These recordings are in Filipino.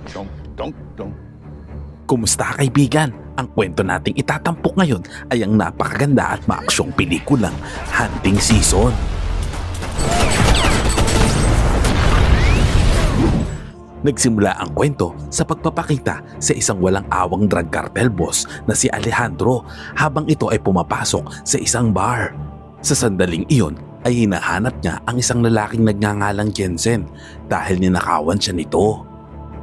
Dong, dong, dong. Kumusta kaibigan? Ang kwento nating itatampok ngayon ay ang napakaganda at maaksyong pelikulang Hunting Season. Nagsimula ang kwento sa pagpapakita sa isang walang awang drug cartel boss na si Alejandro habang ito ay pumapasok sa isang bar. Sa sandaling iyon ay hinahanap niya ang isang lalaking nagngangalang Jensen dahil ninakawan siya nito.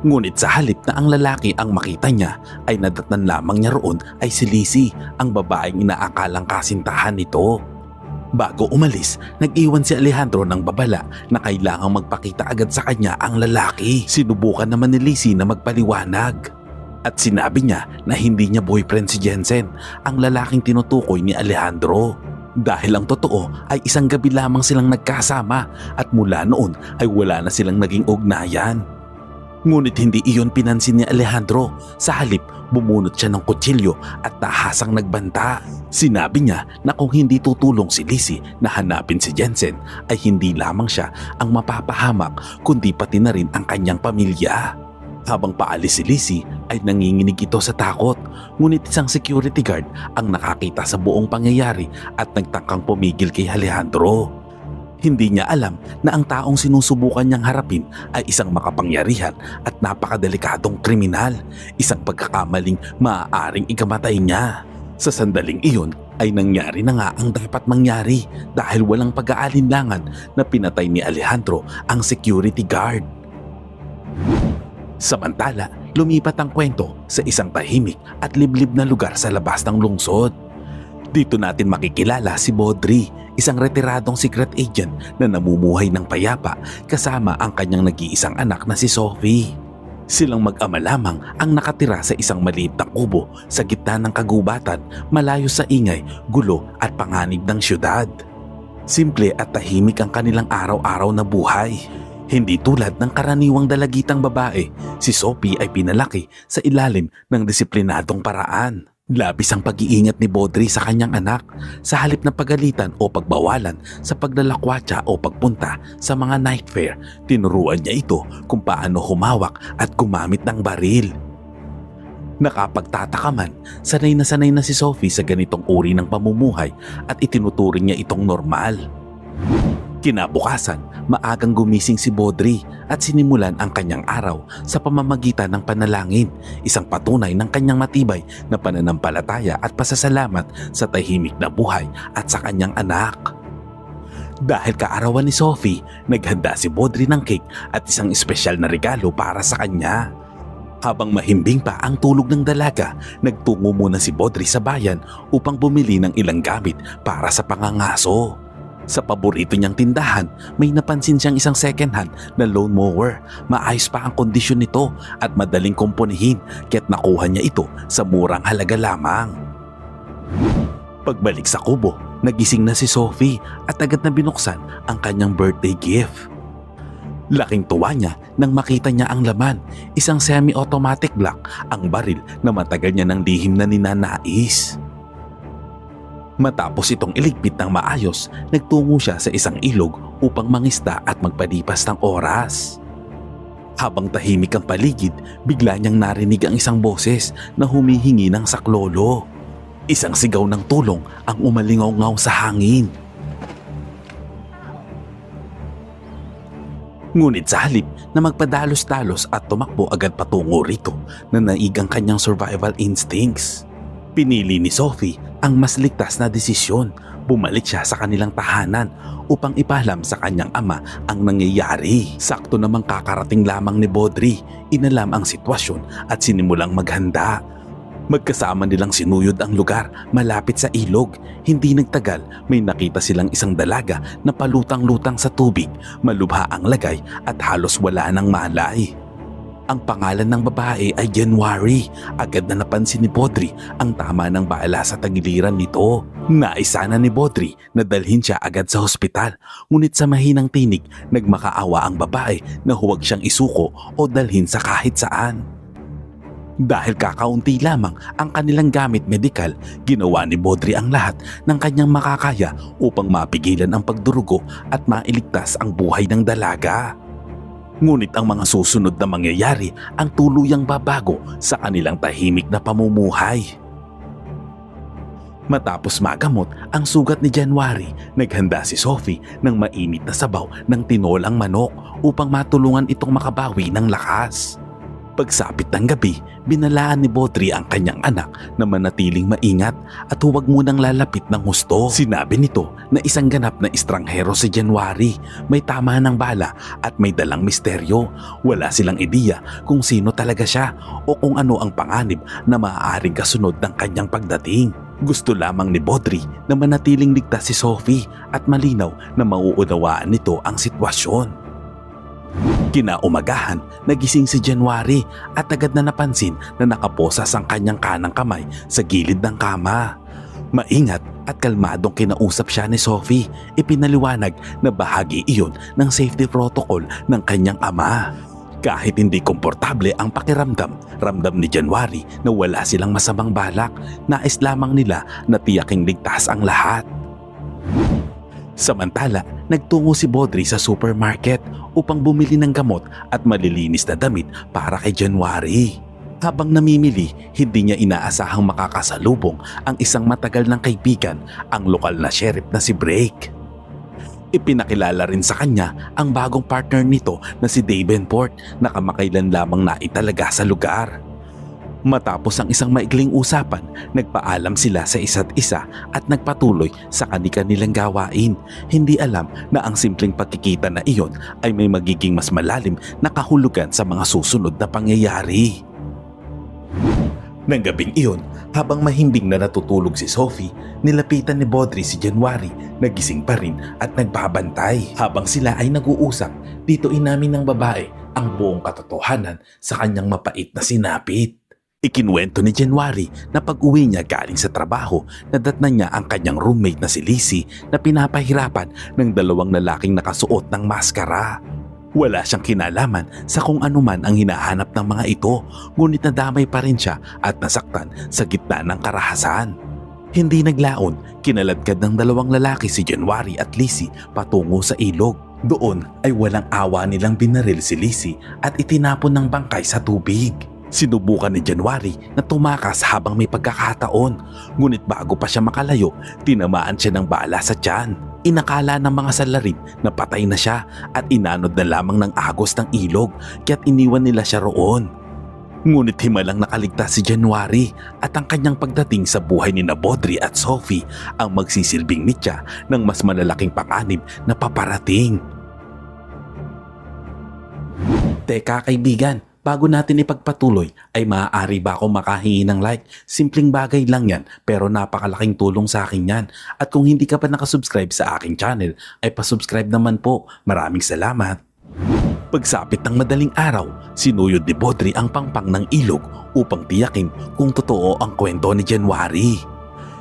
Ngunit sa halip na ang lalaki ang makita niya ay nadatnan lamang niya roon ay si Lizzie, ang babaeng inaakalang kasintahan nito. Bago umalis, nag-iwan si Alejandro ng babala na kailangang magpakita agad sa kanya ang lalaki. Sinubukan naman ni Lizzie na magpaliwanag. At sinabi niya na hindi niya boyfriend si Jensen, ang lalaking tinutukoy ni Alejandro. Dahil ang totoo ay isang gabi lamang silang nagkasama at mula noon ay wala na silang naging ugnayan. Ngunit hindi iyon pinansin ni Alejandro. Sa halip, bumunot siya ng kutsilyo at tahasang nagbanta. Sinabi niya na kung hindi tutulong si Lizzie na hanapin si Jensen ay hindi lamang siya ang mapapahamak kundi pati na rin ang kanyang pamilya. Habang paalis si Lizzie ay nanginginig ito sa takot. Ngunit isang security guard ang nakakita sa buong pangyayari at nagtangkang pumigil kay Alejandro. Hindi niya alam na ang taong sinusubukan niyang harapin ay isang makapangyarihan at napakadelikadong kriminal, isang pagkakamaling maaaring ikamatay niya. Sa sandaling iyon ay nangyari na nga ang dapat mangyari dahil walang pag-aalinlangan na pinatay ni Alejandro ang security guard. Samantala, lumipat ang kwento sa isang tahimik at liblib na lugar sa labas ng lungsod. Dito natin makikilala si Baudry, isang retiradong secret agent na namumuhay ng payapa kasama ang kanyang nag-iisang anak na si Sophie. Silang mag-ama lamang ang nakatira sa isang maliit na kubo sa gitna ng kagubatan, malayo sa ingay, gulo at panganib ng syudad. Simple at tahimik ang kanilang araw-araw na buhay. Hindi tulad ng karaniwang dalagitang babae, si Sophie ay pinalaki sa ilalim ng disiplinadong paraan. Labis ang pag-iingat ni Baudry sa kanyang anak sa halip na pagalitan o pagbawalan sa paglalakwatsa o pagpunta sa mga night fair. Tinuruan niya ito kung paano humawak at gumamit ng baril. Nakapagtataka man, sanay na si Sophie sa ganitong uri ng pamumuhay at itinuturing niya itong normal. Kinabukasan, maagang gumising si Baudry at sinimulan ang kanyang araw sa pamamagitan ng panalangin, isang patunay ng kanyang matibay na pananampalataya at pasasalamat sa tahimik na buhay at sa kanyang anak. Dahil kaarawan ni Sophie, naghanda si Baudry ng cake at isang espesyal na regalo para sa kanya. Habang mahimbing pa ang tulog ng dalaga, nagtungo muna si Baudry sa bayan upang bumili ng ilang gamit para sa pangangaso. Sa paborito niyang tindahan, may napansin siyang isang second-hand na lawn mower. Maayos pa ang kondisyon nito at madaling kumpunihin kaya't nakuha niya ito sa murang halaga lamang. Pagbalik sa kubo, nagising na si Sophie at agad na binuksan ang kanyang birthday gift. Laking tuwa niya nang makita niya ang laman, isang semi-automatic Glock, ang baril na matagal niya ng lihim na ninanais. Matapos itong iligpit ng maayos, nagtungo siya sa isang ilog upang mangisda at magpalipas ng oras. Habang tahimik ang paligid, bigla niyang narinig ang isang boses na humihingi ng saklolo. Isang sigaw ng tulong ang umalingaw-ngaw sa hangin. Ngunit sa halip na magpadalos-dalos at tumakbo agad patungo rito, nanaig ang kanyang survival instincts. Pinili ni Sophie ang mas ligtas na desisyon. Bumalik siya sa kanilang tahanan upang ipaalam sa kanyang ama ang nangyayari. Sakto namang kakarating lamang ni Baudry, inalam ang sitwasyon at sinimulang maghanda. Magkasama nilang sinuyod ang lugar malapit sa ilog. Hindi nagtagal, may nakita silang isang dalaga na palutang-lutang sa tubig. Malubha ang lagay at halos wala ng malay. Ang pangalan ng babae ay January. Agad na napansin ni Baudry ang tama ng bala sa tagiliran nito. Naisa na ni Baudry na dalhin siya agad sa hospital. Ngunit sa mahinang tinig, nagmakaawa ang babae na huwag siyang isuko o dalhin sa kahit saan. Dahil kakaunti lamang ang kanilang gamit medikal, ginawa ni Baudry ang lahat ng kanyang makakaya upang mapigilan ang pagdurugo at mailigtas ang buhay ng dalaga. Ngunit ang mga susunod na mangyayari ang tuluyang babago sa kanilang tahimik na pamumuhay. Matapos magamot ang sugat ni January, naghanda si Sophie ng mainit na sabaw ng tinolang manok upang matulungan itong makabawi ng lakas. Pagsapit ng gabi, binalaan ni Baudry ang kanyang anak na manatiling maingat at huwag munang lalapit ng husto. Sinabi nito na isang ganap na estranghero si January, may tama ng bala at may dalang misteryo. Wala silang ideya kung sino talaga siya o kung ano ang panganib na maaaring kasunod ng kanyang pagdating. Gusto lamang ni Baudry na manatiling ligtas si Sophie at malinaw na mauunawaan nito ang sitwasyon. Kinaumagahan, nagising si January at agad na napansin na nakaposas ang kanyang kanang kamay sa gilid ng kama. Maingat at kalmadong kinausap siya ni Sophie, ipinaliwanag na bahagi iyon ng safety protocol ng kanyang ama. Kahit hindi komportable ang pakiramdam, ramdam ni January na wala silang masamang balak, nais lamang nila na tiyaking ligtas ang lahat. Samantala, nagtungo si Baudry sa supermarket upang bumili ng gamot at malilinis na damit para kay January. Habang namimili, hindi niya inaasahang makakasalubong ang isang matagal ng kaibigan, ang lokal na sheriff na si Blake. Ipinakilala rin sa kanya ang bagong partner nito na si Davenport na kamakailan lamang naitalaga sa lugar. Matapos ang isang maikling usapan, nagpaalam sila sa isa't isa at nagpatuloy sa kani-kanilang gawain. Hindi alam na ang simpleng pagkikita na iyon ay may magiging mas malalim na kahulugan sa mga susunod na pangyayari. Nang gabing iyon, habang mahimbing na natutulog si Sophie, nilapitan ni Baudry si January, nagising pa rin at nagbabantay. Habang sila ay nag-uusap, dito inamin ng babae ang buong katotohanan sa kanyang mapait na sinapit. Ikinuwento ni January na pag-uwi niya galing sa trabaho, nadatnan niya ang kanyang roommate na si Lizzie na pinapahirapan ng dalawang lalaking nakasuot ng maskara. Wala siyang kinalaman sa kung anuman ang hinahanap ng mga ito, ngunit nadamay pa rin siya at nasaktan sa gitna ng karahasan. Hindi naglaon, kinaladkad ng dalawang lalaki si January at Lizzie patungo sa ilog. Doon ay walang awa nilang binaril si Lizzie at itinapon ng bangkay sa tubig. Sinubukan ni January na tumakas habang may pagkakataon, ngunit bago pa siya makalayo, tinamaan siya ng bala sa tiyan. Inakala ng mga salarin na patay na siya at inanod na lamang ng agos ng ilog kaya't iniwan nila siya roon. Ngunit himalang nakaligtas si January at ang kanyang pagdating sa buhay ni Baudry at Sophie ang magsisilbing mitya ng mas malalaking panganib na paparating. Teka kaibigan, bago natin ipagpatuloy ay maaari ba ako makahingi ng like? Simpleng bagay lang yan pero napakalaking tulong sa akin yan. At kung hindi ka pa nakasubscribe sa aking channel ay pasubscribe naman po. Maraming salamat. Pagsapit ng madaling araw, sinuyod ni Baudry ang pangpang ng ilog upang tiyakin kung totoo ang kwento ni January.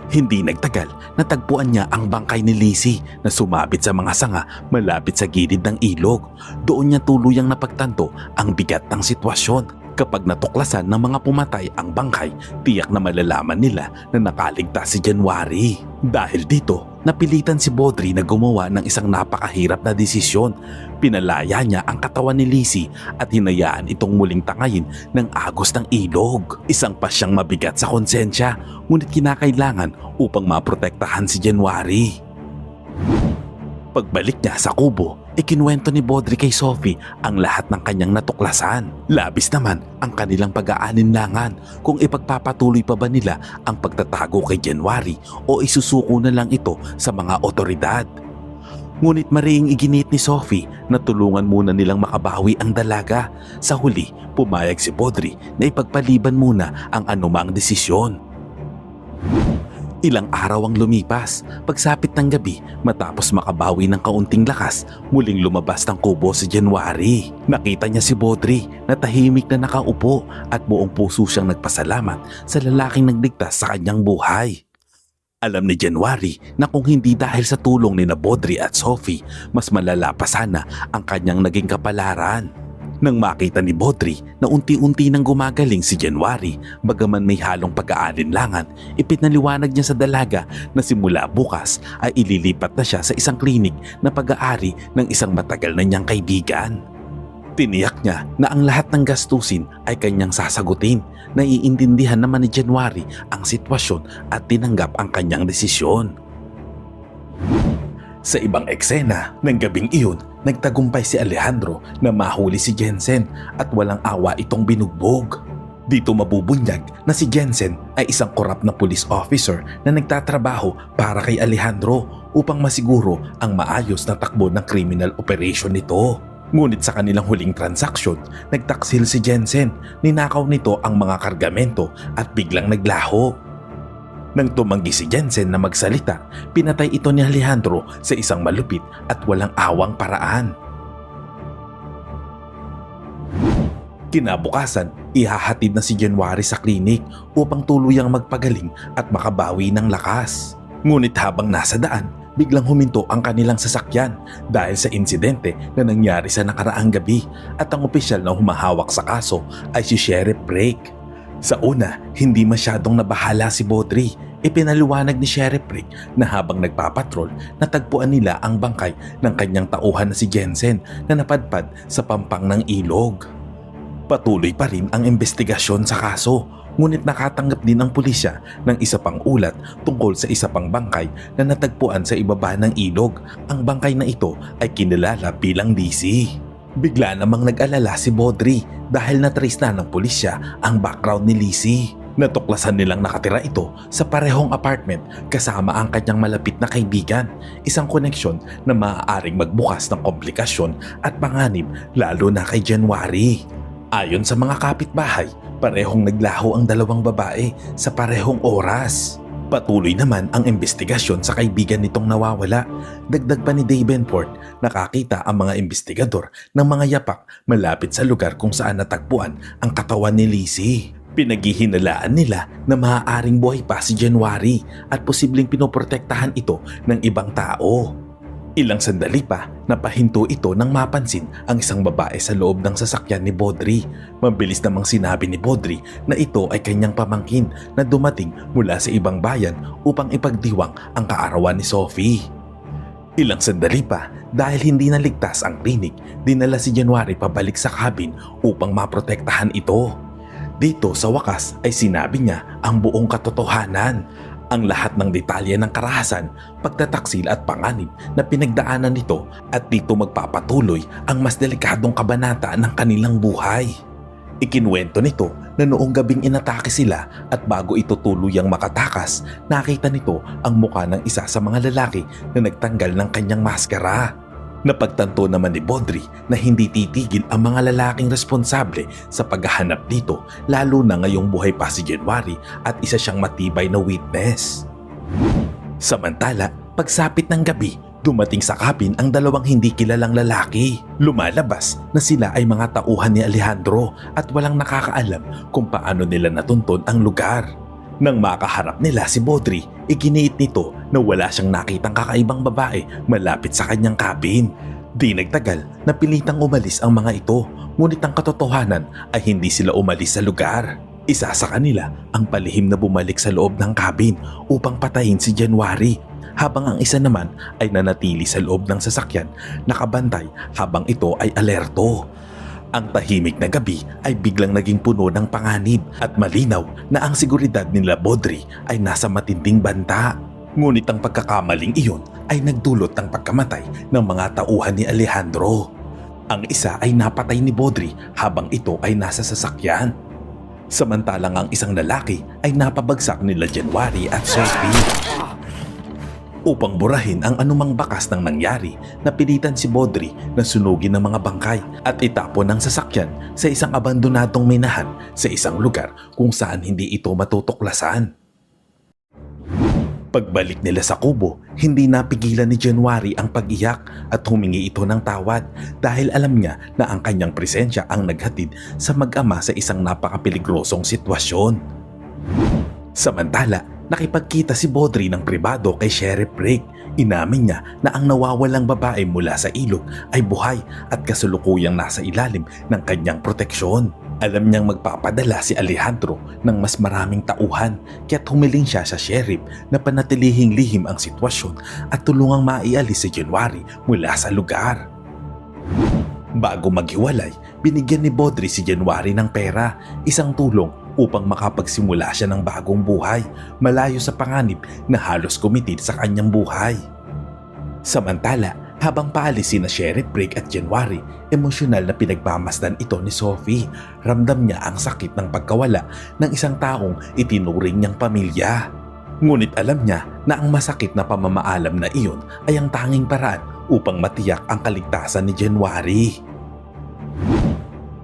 Hindi nagtagal, natagpuan niya ang bangkay ni Lizzie na sumabit sa mga sanga malapit sa gilid ng ilog. Doon niya tuluyang napagtanto ang bigat ng sitwasyon. Kapag natuklasan ng mga pumatay ang bangkay, tiyak na malalaman nila na nakaligtas si January. Dahil dito, napilitan si Baudry na gumawa ng isang napakahirap na desisyon. Pinalaya niya ang katawan ni Lizzie at hinayaan itong muling tangayin ng agos ng ilog. Isang pasyang mabigat sa konsensya, ngunit kinakailangan upang maprotektahan si January. Pagbalik niya sa kubo, ikinuwento ni Baudry kay Sophie ang lahat ng kanyang natuklasan. Labis naman ang kanilang pag-aalinlangan kung ipagpapatuloy pa ba nila ang pagtatago kay January o isusuko na lang ito sa mga otoridad. Ngunit mariing iginit ni Sophie na tulungan muna nilang makabawi ang dalaga. Sa huli, pumayag si Baudry na ipagpaliban muna ang anumang desisyon. Ilang araw ang lumipas. Pagsapit ng gabi, matapos makabawi ng kaunting lakas, muling lumabas ng kubo si January. Nakita niya si Baudry na tahimik na nakaupo at buong puso siyang nagpasalamat sa lalaking nagligtas sa kanyang buhay. Alam ni January na kung hindi dahil sa tulong ni Baudry at Sophie, mas malala pa sana ang kanyang naging kapalaran. Nang makita ni Baudry na unti-unti nang gumagaling si January, bagaman may halong pag-aalinlangan, ipinaliwanag niya sa dalaga na simula bukas ay ililipat na siya sa isang klinik na pag-aari ng isang matagal na niyang kaibigan. Tiniyak niya na ang lahat ng gastusin ay kanyang sasagutin. Naiintindihan naman ni January ang sitwasyon at tinanggap ang kanyang desisyon. Sa ibang eksena ng gabing iyon, nagtagumpay si Alejandro na mahuli si Jensen at walang awa itong binugbog. Dito mabubunyag na si Jensen ay isang korap na police officer na nagtatrabaho para kay Alejandro upang masiguro ang maayos na takbo ng criminal operation nito. Ngunit sa kanilang huling transaksyon, nagtaksil si Jensen, ninakaw nito ang mga kargamento at biglang naglaho. Nang tumanggi si Jensen na magsalita, pinatay ito ni Alejandro sa isang malupit at walang awang paraan. Kinabukasan, ihahatid na si January sa klinik upang tuluyang magpagaling at makabawi ng lakas. Ngunit habang nasa daan, biglang huminto ang kanilang sasakyan dahil sa insidente na nangyari sa nakaraang gabi at ang opisyal na humahawak sa kaso ay si Sheriff Brake. Sa una, hindi masyadong nabahala si Baudry. Ipinaliwanag ni Sheriff Brake na habang nagpapatrol, natagpuan nila ang bangkay ng kanyang tauhan na si Jensen na napadpad sa pampang ng ilog. Patuloy pa rin ang investigasyon sa kaso, ngunit nakatanggap din ang pulisya ng isa pang ulat tungkol sa isa pang bangkay na natagpuan sa ibaba ng ilog. Ang bangkay na ito ay kinilala bilang Lizzie. Bigla namang nag-alala si Baudry dahil na-trace na ng pulisya ang background ni Lizzie. Natuklasan nilang nakatira ito sa parehong apartment kasama ang kanyang malapit na kaibigan, isang koneksyon na maaaring magbukas ng komplikasyon at panganib lalo na kay January. Ayon sa mga kapitbahay, parehong naglaho ang dalawang babae sa parehong oras. Patuloy naman ang investigasyon sa kaibigan nitong nawawala. Dagdag pa ni Davenport, nakakita ang mga investigador ng mga yapak malapit sa lugar kung saan natagpuan ang katawan ni Lizzie. Pinaghihinalaan nila na maaaring buhay pa si January at posibleng pinoprotektahan ito ng ibang tao. Ilang sandali pa, napahinto ito nang mapansin ang isang babae sa loob ng sasakyan ni Baudry. Mabilis namang sinabi ni Baudry na ito ay kanyang pamangkin na dumating mula sa ibang bayan upang ipagdiwang ang kaarawan ni Sophie. Ilang sandali pa, dahil hindi naligtas ang klinik, dinala si January pabalik sa cabin upang maprotektahan ito. Dito sa wakas ay sinabi niya ang buong katotohanan. Ang lahat ng detalye ng karahasan, pagtataksil at panganib na pinagdaanan nito at dito magpapatuloy ang mas delikadong kabanata ng kanilang buhay. Ikinuwento nito na noong gabing inatake sila at bago ito tuluyang makatakas, nakita nito ang muka ng isa sa mga lalaki na nagtanggal ng kanyang maskara. Napagtanto naman ni Baudry na hindi titigil ang mga lalaking responsable sa paghahanap dito, lalo na ngayong buhay pa si January at isa siyang matibay na witness. Samantala, pagsapit ng gabi, dumating sa cabin ang dalawang hindi kilalang lalaki. Lumalabas na sila ay mga tauhan ni Alejandro at walang nakakaalam kung paano nila natuntun ang lugar. Nang makaharap nila si Baudry, iginiit nito na wala siyang nakitang kakaibang babae malapit sa kanyang cabin. Di nagtagal, napilitang umalis ang mga ito, ngunit ang katotohanan ay hindi sila umalis sa lugar. Isa sa kanila ang palihim na bumalik sa loob ng cabin upang patayin si January, habang ang isa naman ay nanatili sa loob ng sasakyan nakabantay habang ito ay alerto. Ang tahimik na gabi ay biglang naging puno ng panganib at malinaw na ang seguridad nila Baudry ay nasa matinding banta. Ngunit ang pagkakamaling iyon ay nagdulot ng pagkamatay ng mga tauhan ni Alejandro. Ang isa ay napatay ni Baudry habang ito ay nasa sasakyan. Samantalang ang isang lalaki ay napabagsak nila January at Sophie. Upang burahin ang anumang bakas ng nangyari, napilitan si Baudry na sunugin ng mga bangkay at itapon ng sasakyan sa isang abandonadong minahan sa isang lugar kung saan hindi ito matutuklasan. Pagbalik nila sa kubo, hindi napigilan ni January ang pag-iyak at humingi ito ng tawad dahil alam niya na ang kanyang presensya ang naghatid sa mag-ama sa isang napakapeligrosong sitwasyon. Samantala, nakipagkita si Baudry ng pribado kay Sheriff Brake. Inamin niya na ang nawawalang babae mula sa ilog ay buhay at kasalukuyang nasa ilalim ng kanyang proteksyon. Alam niyang magpapadala si Alejandro ng mas maraming tauhan, kaya't humiling siya sa sheriff na panatilihing lihim ang sitwasyon at tulungang maialis si January mula sa lugar. Bago maghiwalay, binigyan ni Baudry si January ng pera, isang tulong upang makapagsimula siya ng bagong buhay, malayo sa panganib na halos kumitil sa kanyang buhay. Samantala, habang paalis sina Sheriff Brake at January, emosyonal na pinagmamasdan ito ni Sophie. Ramdam niya ang sakit ng pagkawala ng isang taong itinuring niyang pamilya. Ngunit alam niya na ang masakit na pamamaalam na iyon ay ang tanging paraan upang matiyak ang kaligtasan ni January.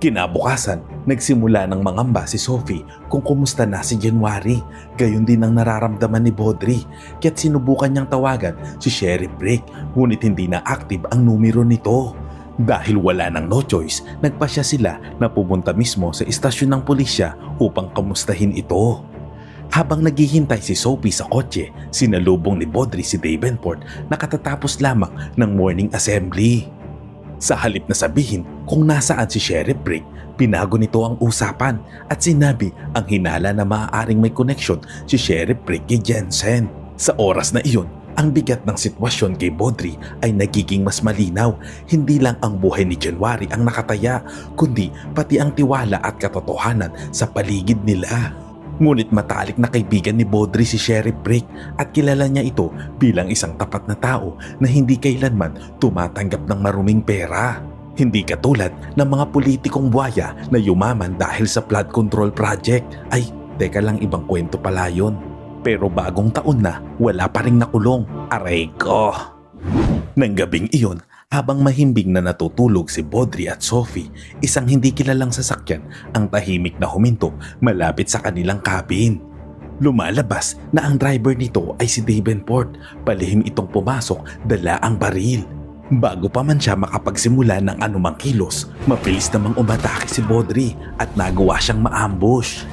Kinabukasan, nagsimula ng mangamba si Sophie kung kumusta na si January. Gayon din ang nararamdaman ni Baudry, kaya't sinubukan niyang tawagan si Sheriff Brake, ngunit hindi na active ang numero nito. Dahil wala nang no choice, nagpasya sila na pumunta mismo sa istasyon ng pulisya upang kamustahin ito. Habang naghihintay si Sophie sa kotse, sinalubong ni Baudry si Davenport na katatapos lamang ng morning assembly. Sa halip na sabihin kung nasaan si Sheriff Brake, pinago nito ang usapan at sinabi ang hinala na maaaring may koneksyon si Sheriff Brake kay Jensen. Sa oras na iyon, ang bigat ng sitwasyon kay Baudry ay nagiging mas malinaw. Hindi lang ang buhay ni January ang nakataya, kundi pati ang tiwala at katotohanan sa paligid nila. Ngunit matalik na kaibigan ni Baudry si Sheriff Brake at kilala niya ito bilang isang tapat na tao na hindi kailanman tumatanggap ng maruming pera. Hindi katulad ng mga politikong buhaya na yumaman dahil sa flood control project. Ay, teka lang, ibang kwento pala yun. Pero bagong taon na, wala pa ring nakulong. Aray ko! Nang gabing iyon, habang mahimbing na natutulog si Baudry at Sophie, isang hindi kilalang sasakyan ang tahimik na huminto malapit sa kanilang cabin. Lumalabas na ang driver nito ay si Davenport. Palihim itong pumasok, dala ang baril. Bago pa man siya makapagsimula ng anumang kilos, mabilis namang umatake si Baudry at nagawa siyang maambush.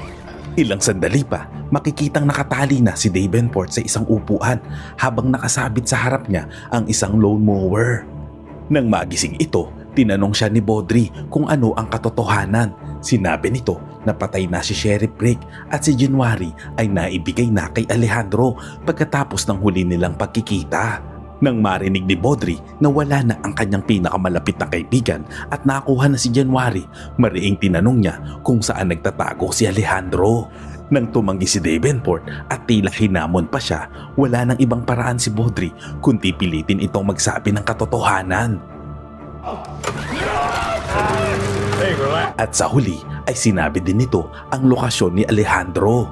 Ilang sandali pa, makikitang nakatali na si Davenport sa isang upuan habang nakasabit sa harap niya ang isang lawn mower. Nang magising ito, tinanong siya ni Baudry kung ano ang katotohanan. Sinabi nito na patay na si Sheriff Brake at si January ay naibigay na kay Alejandro pagkatapos ng huli nilang pagkikita. Nang marinig ni Baudry na wala na ang kanyang pinakamalapit na kaibigan at nakuha na si January, mariing tinanong niya kung saan nagtatago si Alejandro. Nang tumanggi si Davenport at tila hinamon pa siya, wala nang ibang paraan si Baudry kundi pilitin itong magsabi ng katotohanan. At sa huli ay sinabi din nito ang lokasyon ni Alejandro.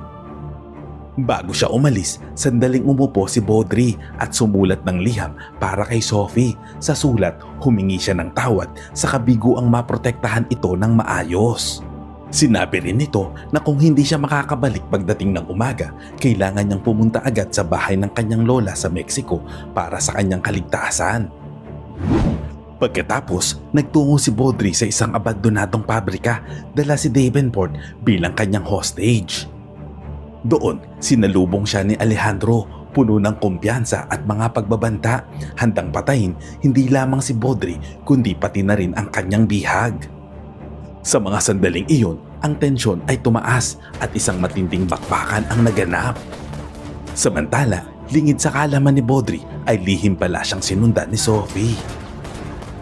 Bago siya umalis, sandaling umupo si Baudry at sumulat ng liham para kay Sophie. Sa sulat, humingi siya ng tawad sa kabiguang maprotektahan ito ng maayos. Sinabi rin nito na kung hindi siya makakabalik pagdating ng umaga, kailangan niyang pumunta agad sa bahay ng kanyang lola sa Mexico para sa kanyang kaligtasan. Pagkatapos, nagtungo si Baudry sa isang abandonadong pabrika, dala si Davenport bilang kanyang hostage. Doon, sinalubong siya ni Alejandro, puno ng kumpiyansa at mga pagbabanta, handang patayin hindi lamang si Baudry kundi pati na rin ang kanyang bihag. Sa mga sandaling iyon, ang tensyon ay tumaas at isang matinding bakbakan ang naganap. Samantala, lingid sa kaalaman ni Baudry ay lihim pala siyang sinundan ni Sophie.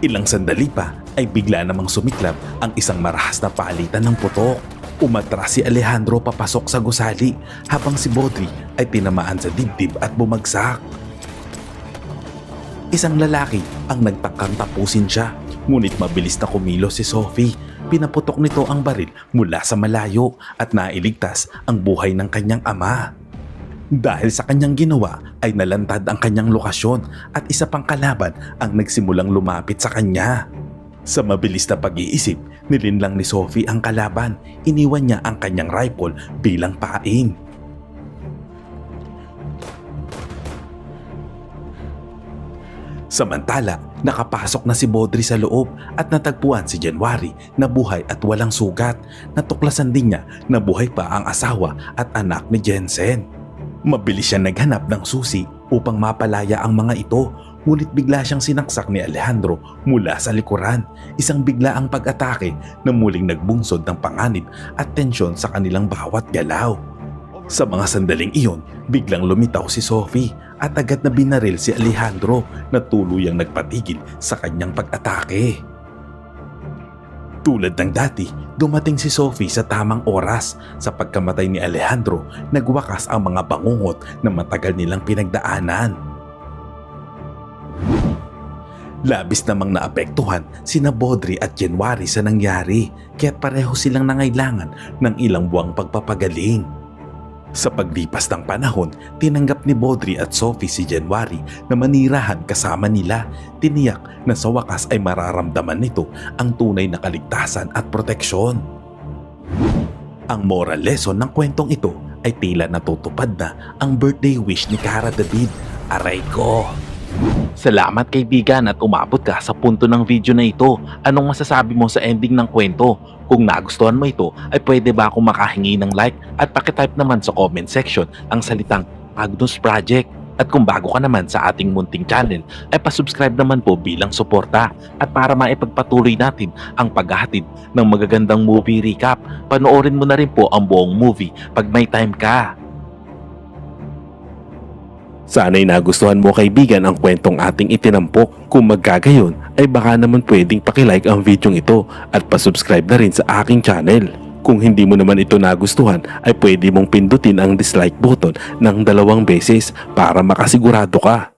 Ilang sandali pa ay bigla namang sumiklab ang isang marahas na palitan ng putok. Umatras si Alejandro papasok sa gusali habang si Baudry ay tinamaan sa dibdib at bumagsak. Isang lalaki ang nagtakang tapusin siya, ngunit mabilis na kumilos si Sophie. Pinaputok nito ang baril mula sa malayo at nailigtas ang buhay ng kanyang ama. Dahil sa kanyang ginawa ay nalantad ang kanyang lokasyon at isa pang kalaban ang nagsimulang lumapit sa kanya. Sa mabilis na pag-iisip, nilinlang ni Sophie ang kalaban. Iniwan niya ang kanyang rifle bilang pain. Samantala, nakapasok na si Baudry sa loob at natagpuan si January na buhay at walang sugat. Natuklasan din niya na buhay pa ang asawa at anak ni Jensen. Mabilis siya naghanap ng susi upang mapalaya ang mga ito, ngunit bigla siyang sinaksak ni Alejandro mula sa likuran. Isang biglaang pag-atake na muling nagbungsod ng panganib at tensyon sa kanilang bawat galaw. Sa mga sandaling iyon, biglang lumitaw si Sophie at agad na binaril si Alejandro na tuluyang nagpatigil sa kanyang pag-atake. Tulad ng dati, dumating si Sophie sa tamang oras. Sa pagkamatay ni Alejandro, nagwakas ang mga bangungot na matagal nilang pinagdaanan. Labis namang naapektuhan sina Baudry at January sa nangyari, kaya't pareho silang nangailangan ng ilang buwang pagpapagaling. Sa paglipas ng panahon, tinanggap ni Baudry at Sophie si January na manirahan kasama nila. Tiniyak na sa wakas ay mararamdaman nito ang tunay na kaligtasan at proteksyon. Ang moral lesson ng kwentong ito ay tila natutupad na ang birthday wish ni Cara David. Aray ko! Salamat kaibigan at umabot ka sa punto ng video na ito. Anong masasabi mo sa ending ng kwento? Kung nagustuhan mo ito, ay pwede ba akong makahingi ng like at pakitype naman sa comment section ang salitang Agnus Project. At kung bago ka naman sa ating munting channel, ay pasubscribe naman po bilang suporta. At para maipagpatuloy natin ang paghahatid ng magagandang movie recap, panoorin mo na rin po ang buong movie pag may time ka. Sana'y nagustuhan mo kaibigan ang kwentong ating itinampok. Kung magkagayon ay baka naman pwedeng pakilike ang videong ito at pasubscribe na rin sa aking channel. Kung hindi mo naman ito nagustuhan ay pwede mong pindutin ang dislike button ng 2 beses para makasigurado ka.